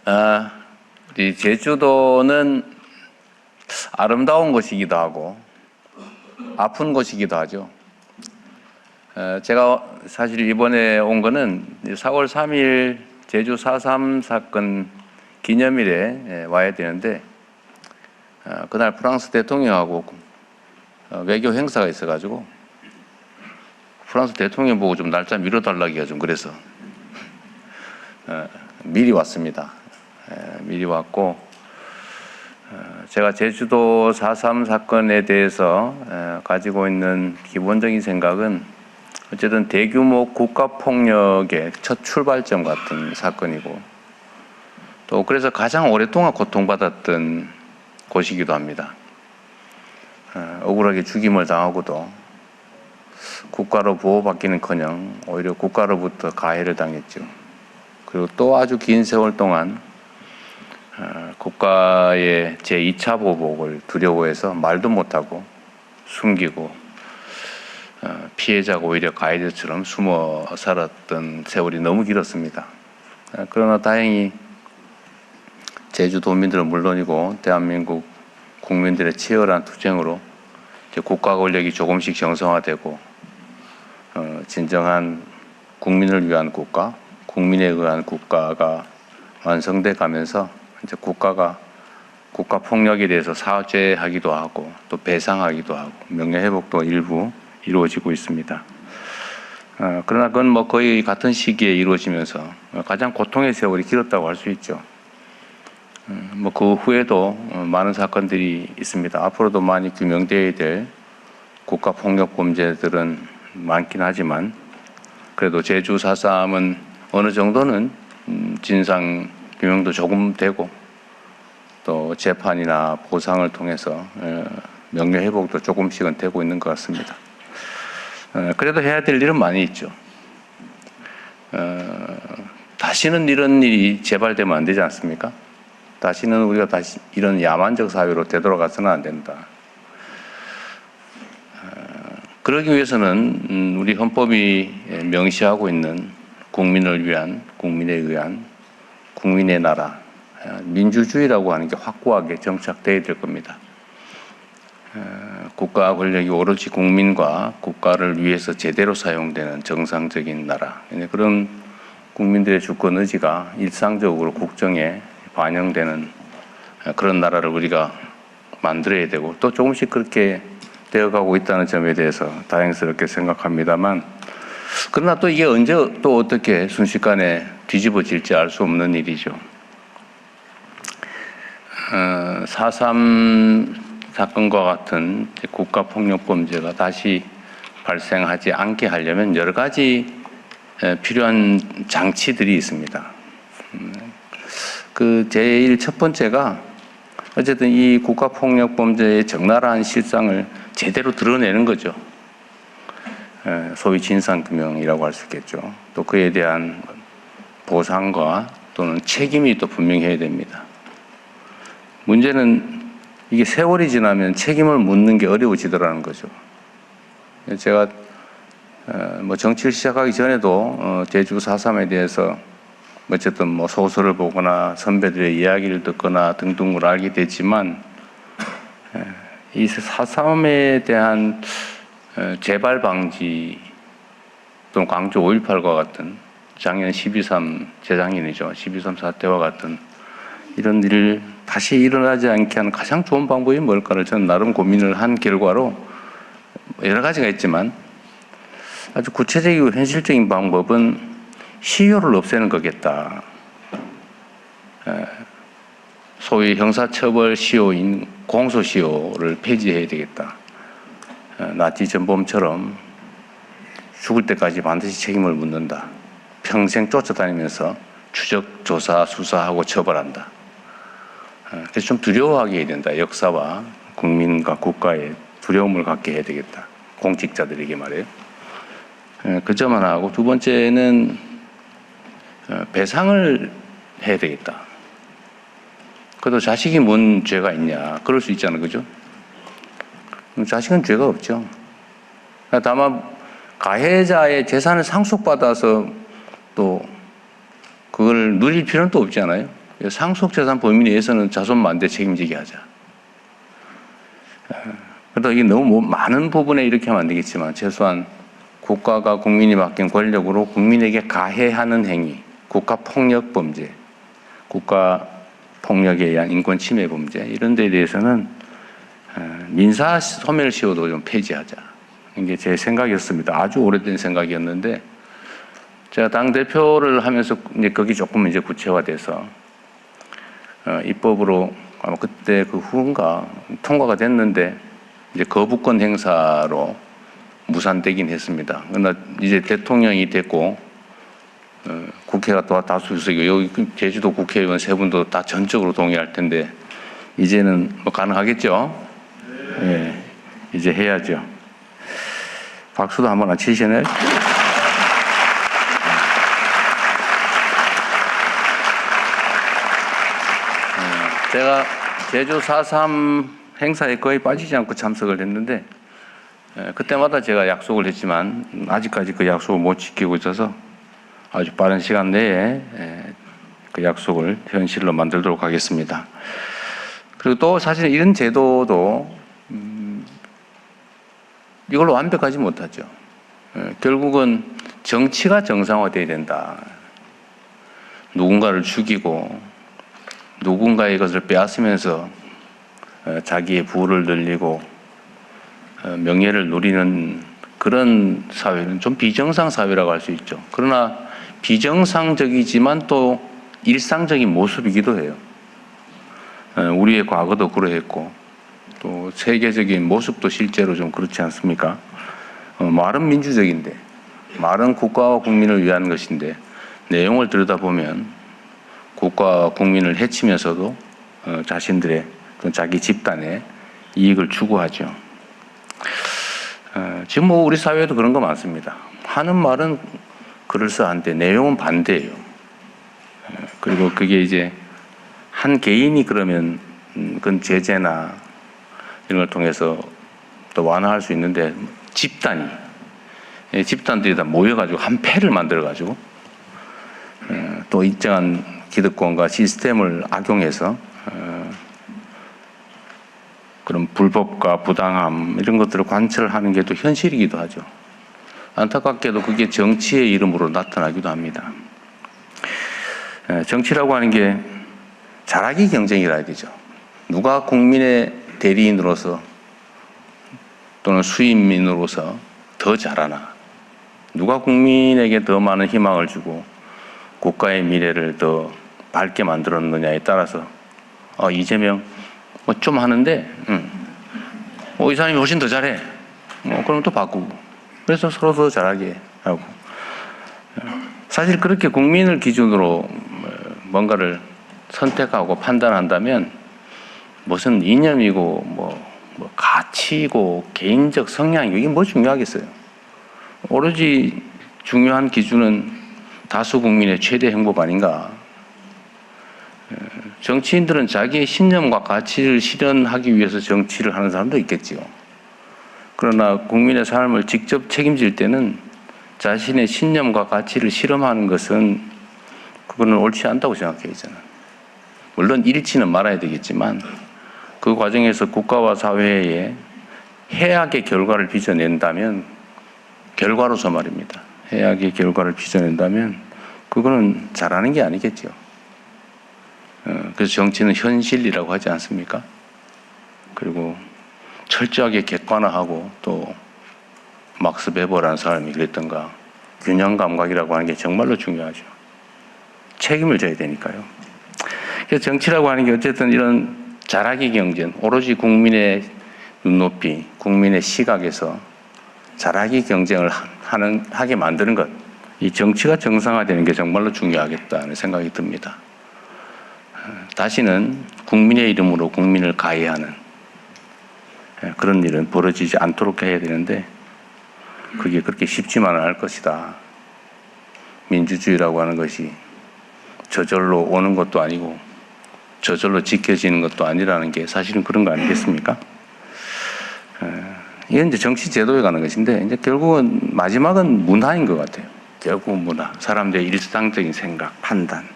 우리 제주도는 아름다운 곳이기도 하고 아픈 곳이기도 하죠. 제가 사실 이번에 온 거는 4월 3일 제주 4.3 사건 기념일에 와야 되는데 그날 프랑스 대통령하고 외교 행사가 있어가지고 프랑스 대통령 보고 좀 날짜 미뤄달라기가 좀 그래서 미리 왔습니다. 미리 왔고 제가 제주도 4.3 사건에 대해서 가지고 있는 기본적인 생각은 어쨌든 대규모 국가폭력의 첫 출발점 같은 사건이고 또 그래서 가장 오랫동안 고통받았던 곳이기도 합니다. 억울하게 죽임을 당하고도 국가로 보호받기는커녕 오히려 국가로부터 가해를 당했죠. 그리고 또 아주 긴 세월 동안 국가의 제2차 보복을 두려워해서 말도 못하고 숨기고 피해자가 오히려 가해자처럼 숨어 살았던 세월이 너무 길었습니다. 그러나 다행히 제주도민들은 물론이고 대한민국 국민들의 치열한 투쟁으로 이제 국가 권력이 조금씩 정상화되고 진정한 국민을 위한 국가, 국민에 의한 국가가 완성돼 가면서 이제 국가가 국가 폭력에 대해서 사죄하기도 하고 또 배상하기도 하고 명예회복도 일부 이루어지고 있습니다. 그러나 그건 뭐 거의 같은 시기에 이루어지면서 가장 고통의 세월이 길었다고 할 수 있죠. 뭐 그 후에도 많은 사건들이 있습니다. 앞으로도 많이 규명되어야 될 국가 폭력 범죄들은 많긴 하지만 그래도 제주 4.3은 어느 정도는 진상 규명도 조금 되고 또 재판이나 보상을 통해서 명예회복도 조금씩은 되고 있는 것 같습니다. 그래도 해야 될 일은 많이 있죠. 다시는 이런 일이 재발되면 안 되지 않습니까? 다시는 우리가 다시 이런 야만적 사회로 되돌아가서는 안 된다. 그러기 위해서는 우리 헌법이 명시하고 있는 국민을 위한, 국민에 의한, 국민의 나라, 민주주의라고 하는 게 확고하게 정착되어야 될 겁니다. 국가 권력이 오로지 국민과 국가를 위해서 제대로 사용되는 정상적인 나라. 그런 국민들의 주권 의지가 일상적으로 국정에 반영되는 그런 나라를 우리가 만들어야 되고 또 조금씩 그렇게 되어가고 있다는 점에 대해서 다행스럽게 생각합니다만 그러나 또 이게 언제 또 어떻게 순식간에 뒤집어질지 알 수 없는 일이죠. 4.3 사건과 같은 국가폭력범죄가 다시 발생하지 않게 하려면 여러 가지 필요한 장치들이 있습니다. 그 제일 첫 번째가 어쨌든 이 국가폭력범죄의 적나라한 실상을 제대로 드러내는 거죠. 소위 진상규명이라고 할 수 있겠죠. 또 그에 대한 보상과 또는 책임이 또 분명히 해야 됩니다. 문제는 이게 세월이 지나면 책임을 묻는 게 어려워지더라는 거죠. 제가 뭐 정치를 시작하기 전에도 제주 4.3에 대해서 어쨌든 뭐 소설을 보거나 선배들의 이야기를 듣거나 등등을 알게 됐지만 이 4.3에 대한 재발 방지 또는 광주 5.18과 같은 작년 12.3 재작년이죠. 12.3 사태와 같은 이런 일을 다시 일어나지 않게 하는 가장 좋은 방법이 뭘까를 저는 나름 고민을 한 결과로 여러 가지가 있지만 아주 구체적이고 현실적인 방법은 시효를 없애는 거겠다. 소위 형사처벌 시효인 공소시효를 폐지해야 되겠다. 나치 전범처럼 죽을 때까지 반드시 책임을 묻는다. 평생 쫓아다니면서 추적, 조사, 수사하고 처벌한다. 그래서 좀 두려워하게 해야 된다. 역사와 국민과 국가에 두려움을 갖게 해야 되겠다. 공직자들에게 말해요. 그 점 하나 하고 두 번째는 배상을 해야 되겠다. 그래도 자식이 뭔 죄가 있냐. 그럴 수 있잖아요. 그죠? 자식은 죄가 없죠. 다만 가해자의 재산을 상속받아서 또 그걸 누릴 필요는 또 없잖아요. 상속재산 범위 내에서는 자손 만대 책임지게 하자. 그러다 이게 너무 많은 부분에 이렇게 하면 안 되겠지만 최소한 국가가 국민이 맡긴 권력으로 국민에게 가해하는 행위, 국가폭력 범죄, 국가폭력에 의한 인권침해 범죄 이런 데에 대해서는 민사 소멸시효도 좀 폐지하자. 이게 제 생각이었습니다. 아주 오래된 생각이었는데 제가 당대표를 하면서 이제 거기 조금 이제 구체화돼서 입법으로 아마 그때 그 후인가 통과가 됐는데 이제 거부권 행사로 무산되긴 했습니다. 그러나 이제 대통령이 됐고 국회가 또 다수의석이고 여기 제주도 국회의원 세 분도 다 전적으로 동의할 텐데 이제는 뭐 가능하겠죠? 네. 이제 해야죠. 박수도 한번 안 치시나요? 제가 제주 4.3 행사에 거의 빠지지 않고 참석을 했는데 그때마다 제가 약속을 했지만 아직까지 그 약속을 못 지키고 있어서 아주 빠른 시간 내에 그 약속을 현실로 만들도록 하겠습니다. 그리고 또 사실 이런 제도도 이걸로 완벽하지 못하죠. 결국은 정치가 정상화돼야 된다. 누군가를 죽이고 누군가의 것을 빼앗으면서 자기의 부를 늘리고 명예를 누리는 그런 사회는 좀 비정상 사회라고 할 수 있죠. 그러나 비정상적이지만 또 일상적인 모습이기도 해요. 우리의 과거도 그러했고 또 세계적인 모습도 실제로 좀 그렇지 않습니까? 말은 민주적인데 말은 국가와 국민을 위한 것인데 내용을 들여다보면 국가와 국민을 해치면서도 자신들의 또는 자기 집단의 이익을 추구하죠. 지금 뭐 우리 사회에도 그런 거 많습니다. 하는 말은 그럴싸한데 내용은 반대예요. 그리고 그게 이제 한 개인이 그러면 그건 제재나 이런 걸 통해서 또 완화할 수 있는데 집단들이 다 모여가지고 한 패를 만들어가지고 또 일정한 기득권과 시스템을 악용해서 그런 불법과 부당함 이런 것들을 관철하는 게 또 현실이기도 하죠. 안타깝게도 그게 정치의 이름으로 나타나기도 합니다. 정치라고 하는 게 잘하기 경쟁이라 해야 되죠. 누가 국민의 대리인으로서 또는 수인민으로서 더 잘하나, 누가 국민에게 더 많은 희망을 주고 국가의 미래를 더 밝게 만들었느냐에 따라서 이재명 뭐 좀 하는데 이 사람이 훨씬 더 잘해. 그럼 또 바꾸고. 그래서 서로 더 잘하게 하고. 사실 그렇게 국민을 기준으로 뭔가를 선택하고 판단한다면 무슨 이념이고 뭐 가치고 개인적 성향이고 이게 뭐 중요하겠어요. 오로지 중요한 기준은 다수 국민의 최대 행복 아닌가. 정치인들은 자기의 신념과 가치를 실현하기 위해서 정치를 하는 사람도 있겠지요. 그러나 국민의 삶을 직접 책임질 때는 자신의 신념과 가치를 실험하는 것은 그거는 옳지 않다고 생각해요, 저는. 물론 잃지는 말아야 되겠지만 그 과정에서 국가와 사회에 해악의 결과를 빚어낸다면 결과로서 말입니다. 해악의 결과를 빚어낸다면 그거는 잘하는 게 아니겠죠. 그래서 정치는 현실이라고 하지 않습니까? 그리고 철저하게 객관화하고 또 막스 베버라는 사람이 그랬던가 균형 감각이라고 하는 게 정말로 중요하죠. 책임을 져야 되니까요. 그래서 정치라고 하는 게 어쨌든 이런 잘하기 경쟁, 오로지 국민의 눈높이, 국민의 시각에서 잘하기 경쟁을 하게 만드는 것, 이 정치가 정상화되는 게 정말로 중요하겠다는 생각이 듭니다. 다시는 국민의 이름으로 국민을 가해하는 그런 일은 벌어지지 않도록 해야 되는데 그게 그렇게 쉽지만은 않을 것이다. 민주주의라고 하는 것이 저절로 오는 것도 아니고 저절로 지켜지는 것도 아니라는 게 사실은 그런 거 아니겠습니까? 이건 이제 정치 제도에 가는 것인데 이제 결국은 마지막은 문화인 것 같아요. 결국은 문화, 사람들의 일상적인 생각, 판단.